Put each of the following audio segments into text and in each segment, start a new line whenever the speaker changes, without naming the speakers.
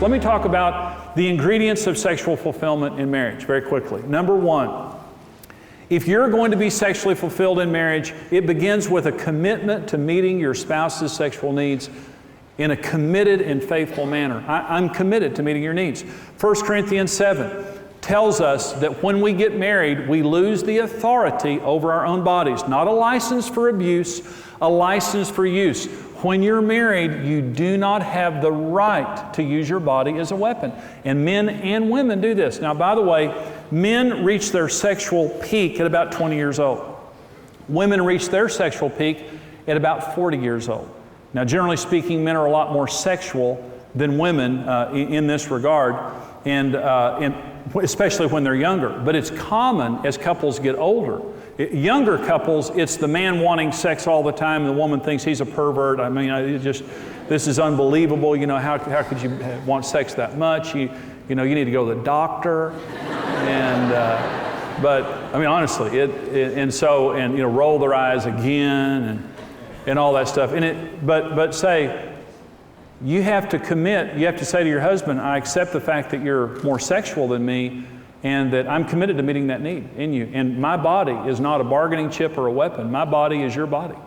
Let me talk about the ingredients of sexual fulfillment in marriage very quickly. Number one, if you're going to be sexually fulfilled in marriage, it begins with a commitment to meeting your spouse's sexual needs in a committed and faithful manner. I'm committed to meeting your needs. 1 Corinthians 7 tells us that when we get married, we lose the authority over our own bodies. Not a license for abuse, a license for use. When you're married, you do not have the right to use your body as a weapon. And men and women do this. Now, by the way, men reach their sexual peak at about 20 years old. Women reach their sexual peak at about 40 years old. Now, generally speaking, men are a lot more sexual than women in this regard, and especially when they're younger. But it's common as couples get older. Younger couples, it's the man wanting sex all the time, and the woman thinks he's a pervert. I mean, this is unbelievable. You know, how could you want sex that much? You need to go to the doctor. And but I mean, honestly, roll their eyes again and all that stuff. But say, you have to commit. You have to say to your husband, I accept the fact that you're more sexual than me, and that I'm committed to meeting that need in you. And my body is not a bargaining chip or a weapon. My body is your body.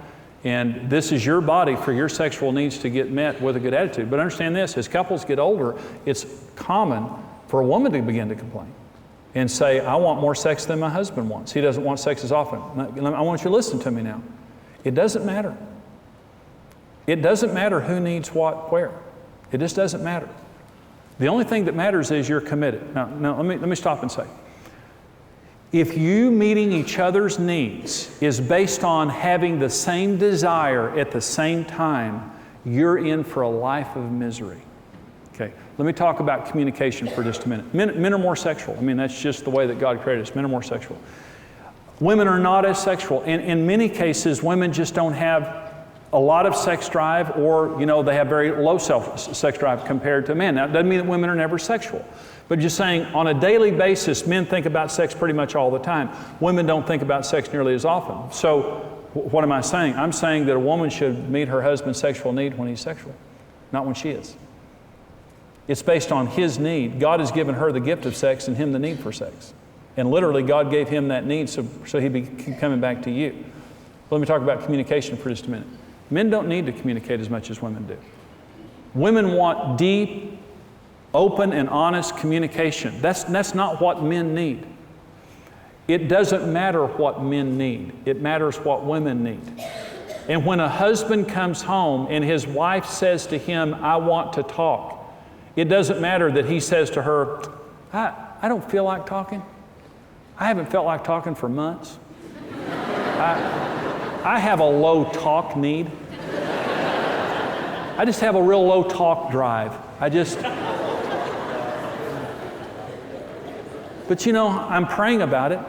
And this is your body for your sexual needs to get met with a good attitude. But understand this, as couples get older, it's common for a woman to begin to complain and say, I want more sex than my husband wants. He doesn't want sex as often. I want you to listen to me now. It doesn't matter. It doesn't matter who needs what where. It just doesn't matter. The only thing that matters is you're committed. Now let me stop and say, if you meeting each other's needs is based on having the same desire at the same time, you're in for a life of misery. Okay, let me talk about communication for just a minute. Men are more sexual. I mean, that's just the way that God created us. Men are more sexual. Women are not as sexual. In many cases, women just don't have a lot of sex drive, or they have very low sex drive compared to men. Now, it doesn't mean that women are never sexual, but just saying on a daily basis, men think about sex pretty much all the time. Women don't think about sex nearly as often. So what am I saying? I'm saying that a woman should meet her husband's sexual need when he's sexual, not when she is. It's based on his need. God has given her the gift of sex and him the need for sex. And literally, God gave him that need so he'd be coming back to you. Let me talk about communication for just a minute. Men don't need to communicate as much as women do. Women want deep, open, and honest communication. That's not what men need. It doesn't matter what men need. It matters what women need. And when a husband comes home and his wife says to him, I want to talk, it doesn't matter that he says to her, I don't feel like talking. I haven't felt like talking for months. I have a low talk need. I just have a real low talk drive. But I'm praying about it.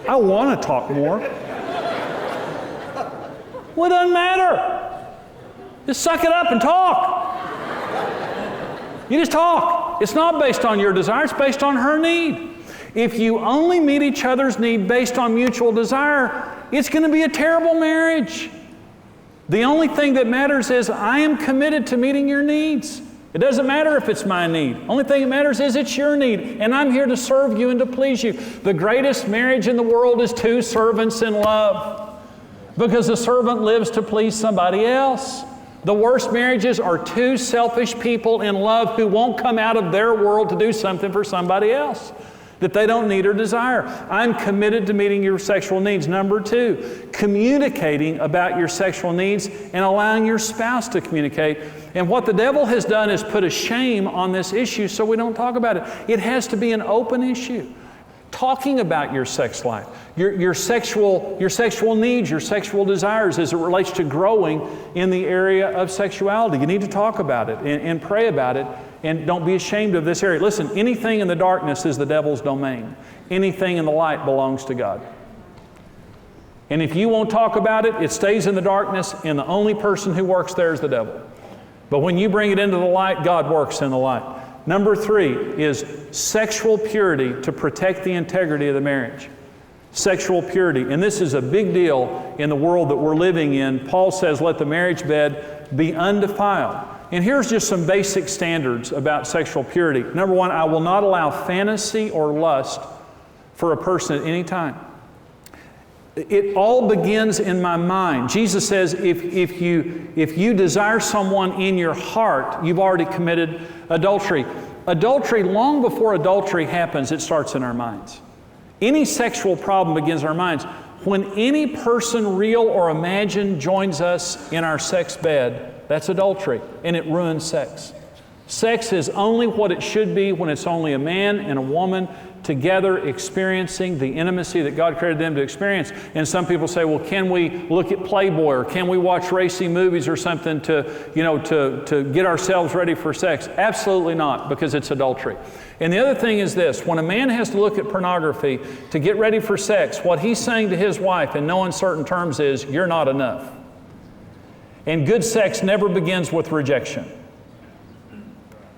I want to talk more. Well, it doesn't matter. Just suck it up and talk. You just talk. It's not based on your desire, it's based on her need. If you only meet each other's need based on mutual desire, it's going to be a terrible marriage. The only thing that matters is I am committed to meeting your needs. It doesn't matter if it's my need. Only thing that matters is it's your need, and I'm here to serve you and to please you. The greatest marriage in the world is two servants in love, because the servant lives to please somebody else. The worst marriages are two selfish people in love who won't come out of their world to do something for somebody else that they don't need or desire. I'm committed to meeting your sexual needs. Number two, communicating about your sexual needs and allowing your spouse to communicate. And what the devil has done is put a shame on this issue so we don't talk about it. It has to be an open issue. Talking about your sex life, your sexual needs, your sexual desires as it relates to growing in the area of sexuality. You need to talk about it and pray about it, and don't be ashamed of this area. Listen, anything in the darkness is the devil's domain. Anything in the light belongs to God. And if you won't talk about it, it stays in the darkness, and the only person who works there is the devil. But when you bring it into the light, God works in the light. Number three is sexual purity to protect the integrity of the marriage. Sexual purity. And this is a big deal in the world that we're living in. Paul says, let the marriage bed be undefiled. And here's just some basic standards about sexual purity. Number one, I will not allow fantasy or lust for a person at any time. It all begins in my mind. Jesus says if you desire someone in your heart, you've already committed adultery. Adultery, long before adultery happens, it starts in our minds. Any sexual problem begins in our minds. When any person, real or imagined, joins us in our sex bed, that's adultery, and it ruins sex. Sex is only what it should be when it's only a man and a woman together experiencing the intimacy that God created them to experience. And some people say, well, can we look at Playboy, or can we watch racy movies or something to get ourselves ready for sex? Absolutely not, because it's adultery. And the other thing is this: when a man has to look at pornography to get ready for sex, what he's saying to his wife in no uncertain terms is, you're not enough. And good sex never begins with rejection.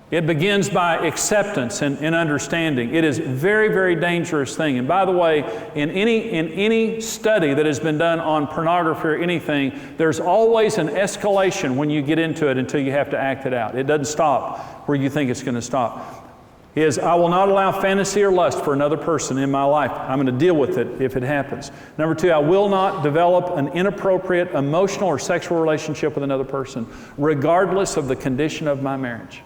It begins by acceptance and understanding. It is a very, very dangerous thing. And by the way, in any study that has been done on pornography or anything, there's always an escalation when you get into it until you have to act it out. It doesn't stop where you think it's going to stop. I will not allow fantasy or lust for another person in my life. I'm going to deal with it if it happens. Number two, I will not develop an inappropriate emotional or sexual relationship with another person, regardless of the condition of my marriage.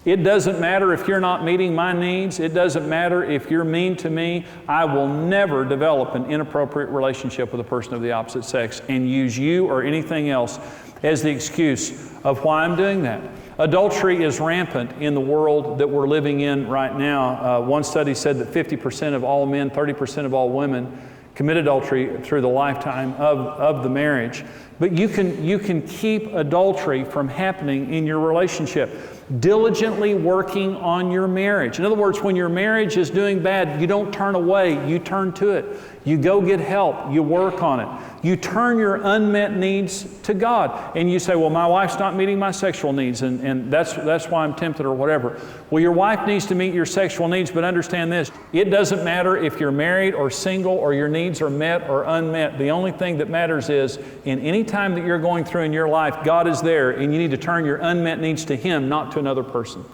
It doesn't matter if you're not meeting my needs. It doesn't matter if you're mean to me. I will never develop an inappropriate relationship with a person of the opposite sex and use you or anything else as the excuse of why I'm doing that. Adultery is rampant in the world that we're living in right now. One study said that 50% of all men, 30% of all women commit adultery through the lifetime of the marriage. But you can keep adultery from happening in your relationship. Diligently working on your marriage. In other words, when your marriage is doing bad, you don't turn away, you turn to it. You go get help, you work on it. You turn your unmet needs to God. And you say, well, my wife's not meeting my sexual needs, and that's why I'm tempted or whatever. Well, your wife needs to meet your sexual needs, but understand this: it doesn't matter if you're married or single or your needs are met or unmet. The only thing that matters is, in any time that you're going through in your life, God is there, and you need to turn your unmet needs to Him, not to another person.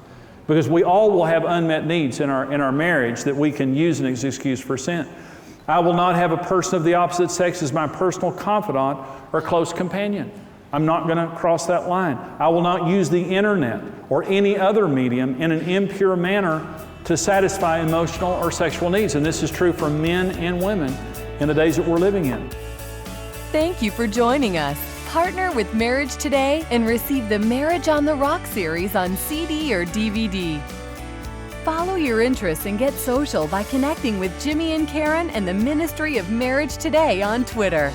Because we all will have unmet needs in our marriage that we can use as an excuse for sin. I will not have a person of the opposite sex as my personal confidant or close companion. I'm not going to cross that line. I will not use the internet or any other medium in an impure manner to satisfy emotional or sexual needs. And this is true for men and women in the days that we're living in.
Thank you for joining us. Partner with Marriage today and receive the Marriage on the Rock series on CD or DVD. Follow your interests and get social by connecting with Jimmy and Karen and the Ministry of Marriage Today on Twitter.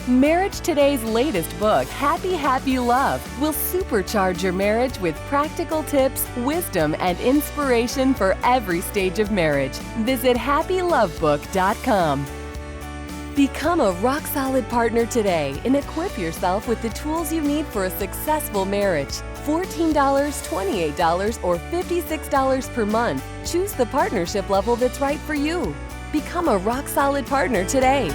Marriage Today's latest book, Happy, Happy Love, will supercharge your marriage with practical tips, wisdom, and inspiration for every stage of marriage. Visit happylovebook.com. Become a rock-solid partner today and equip yourself with the tools you need for a successful marriage. $14, $28, or $56 per month. Choose the partnership level that's right for you. Become a rock-solid partner today.